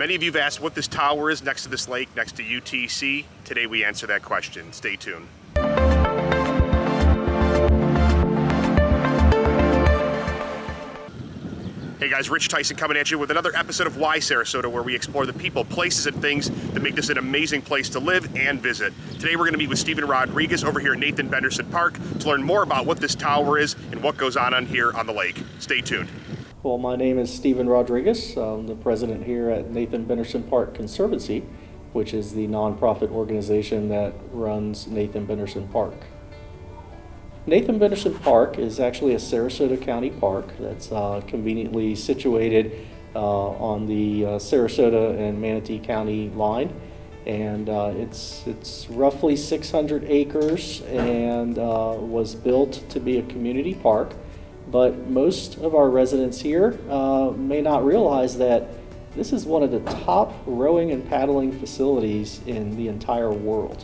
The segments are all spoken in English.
Many of you have asked what this tower is next to this lake, next to UTC. Today we answer that question. Stay tuned. Hey guys, Rich Tyson coming at you with another episode of Why Sarasota, where we explore the people, places, and things that make this an amazing place to live and visit. Today we're going to meet with Stephen Rodriguez over here at Nathan Benderson Park to learn more about what this tower is and what goes on here on the lake. Stay tuned. Well, my name is Stephen Rodriguez. I'm the president here at Nathan Benderson Park Conservancy, which is the nonprofit organization that runs Nathan Benderson Park. Nathan Benderson Park is actually a Sarasota County park that's conveniently situated on the Sarasota and Manatee County line, and it's roughly 600 acres and was built to be a community park. But most of our residents here may not realize that this is one of the top rowing and paddling facilities in the entire world,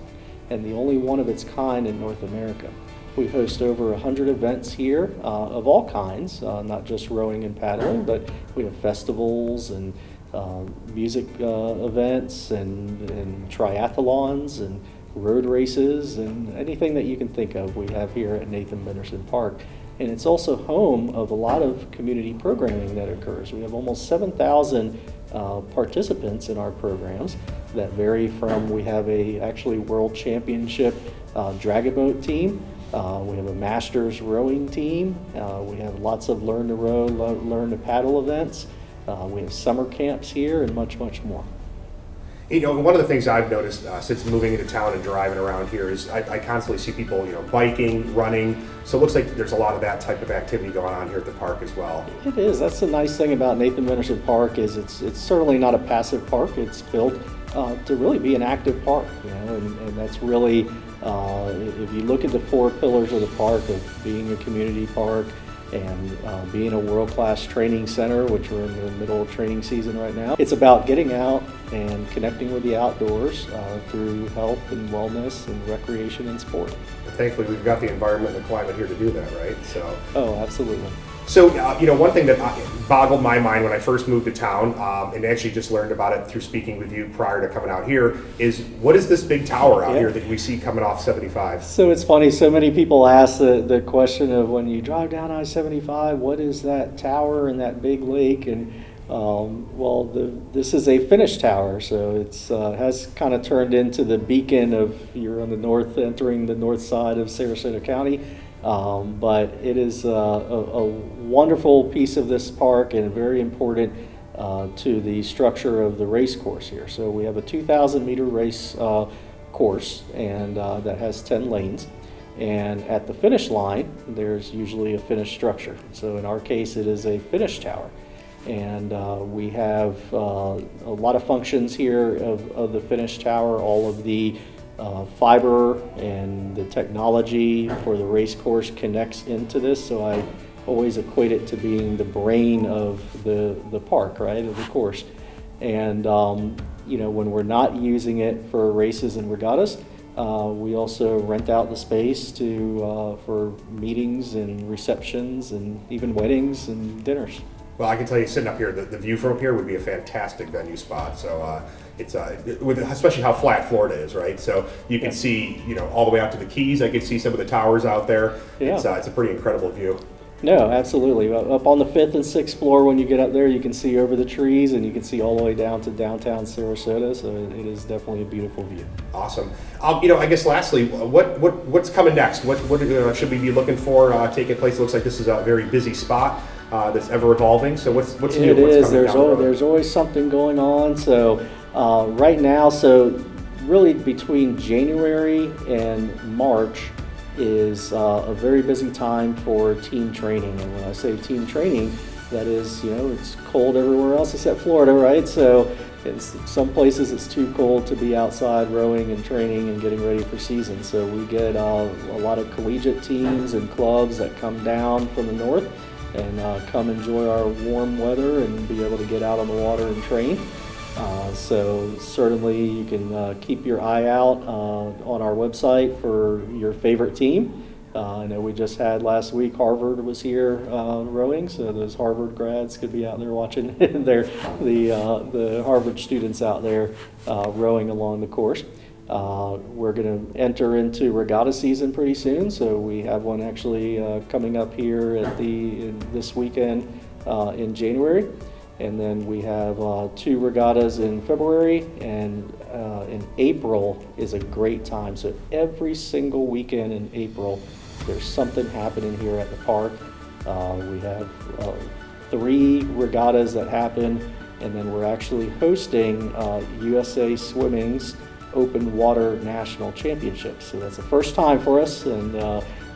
and the only one of its kind in North America. We host over 100 events here of all kinds, not just rowing and paddling, but we have festivals and music events and triathlons and road races and anything that you can think of we have here at Nathan Benderson Park. And it's also home of a lot of community programming that occurs. We have almost 7,000 participants in our programs that vary from, we have a actually world championship drag-a-boat team. We have a masters rowing team. We have lots of learn to row, learn to paddle events. We have summer camps here and much, much more. You know, one of the things I've noticed since moving into town and driving around here is I constantly see people, biking, running. So it looks like there's a lot of that type of activity going on here at the park as well. It is. That's the nice thing about Nathan Benderson Park is it's certainly not a passive park. It's built to really be an active park, and that's really, if you look at the four pillars of the park of being a community park and being a world-class training center, which we're in the middle of training season right now. It's about getting out and connecting with the outdoors through health and wellness and recreation and sport. Thankfully, we've got the environment and the climate here to do that, right? Oh, absolutely. So, one thing that boggled my mind when I first moved to town, and actually just learned about it through speaking with you prior to coming out here, is what is this big tower out here that we see coming off 75? So it's funny, so many people ask the question of when you drive down I-75, what is that tower and that big lake? And this is a finished tower, so it's has kind of turned into the beacon of, you're on the north, entering the north side of Sarasota County. But it is a wonderful piece of this park and very important to the structure of the race course here. So we have a 2,000 meter race course, and that has 10 lanes. And at the finish line, there's usually a finished structure. So in our case, it is a finished tower. And we have a lot of functions here of the finished tower, all of the fiber and the technology for the race course connects into this, so I always equate it to being the brain of the park, right, of the course. And when we're not using it for races and regattas, we also rent out the space for meetings and receptions and even weddings and dinners. Well, I can tell you, sitting up here, the view from up here would be a fantastic venue spot. So it's with especially how flat Florida is, right? So you can see, all the way out to the Keys. I can see some of the towers out there. Yeah. It's a pretty incredible view. No, absolutely. Up on the 5th and 6th floor, when you get up there, you can see over the trees, and you can see all the way down to downtown Sarasota. So it is definitely a beautiful view. Awesome. I guess lastly, what's coming next? What should we be looking for taking place? It looks like this is a very busy spot that's ever evolving. So what's new? It is. There's always something going on. So right now, really between January and March is a very busy time for team training. And when I say team training, that is, it's cold everywhere else except Florida, right? So in some places it's too cold to be outside rowing and training and getting ready for season. So we get a lot of collegiate teams and clubs that come down from the north and come enjoy our warm weather and be able to get out on the water and train. So certainly you can keep your eye out on our website for your favorite team. I know we just had last week, Harvard was here rowing, so those Harvard grads could be out there watching the Harvard students out there rowing along the course. We're going to enter into regatta season pretty soon, so we have one actually coming up here at this weekend in January. And then we have 2 regattas in February, and in April is a great time. So every single weekend in April, there's something happening here at the park. We have 3 regattas that happen, and then we're actually hosting USA Swimming's Open Water National Championships. So that's the first time for us, and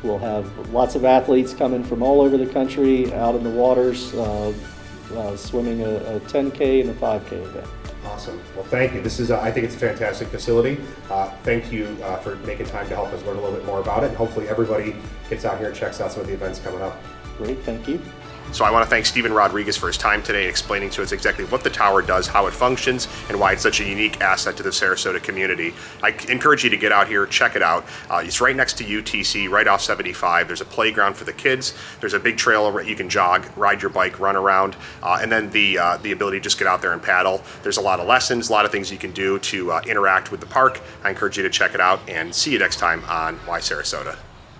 we'll have lots of athletes coming from all over the country out in the waters, swimming a 10K and a 5K event. Awesome. Well, thank you. This is, I think it's a fantastic facility. Thank you for making time to help us learn a little bit more about it. And hopefully everybody gets out here and checks out some of the events coming up. Great, thank you. So I want to thank Steven Rodriguez for his time today, explaining to us exactly what the tower does, how it functions, and why it's such a unique asset to the Sarasota community. I encourage you to get out here, check it out. It's right next to UTC, right off 75. There's a playground for the kids. There's a big trail where you can jog, ride your bike, run around, and then the ability to just get out there and paddle. There's a lot of lessons, a lot of things you can do to interact with the park. I encourage you to check it out, and see you next time on Why Sarasota.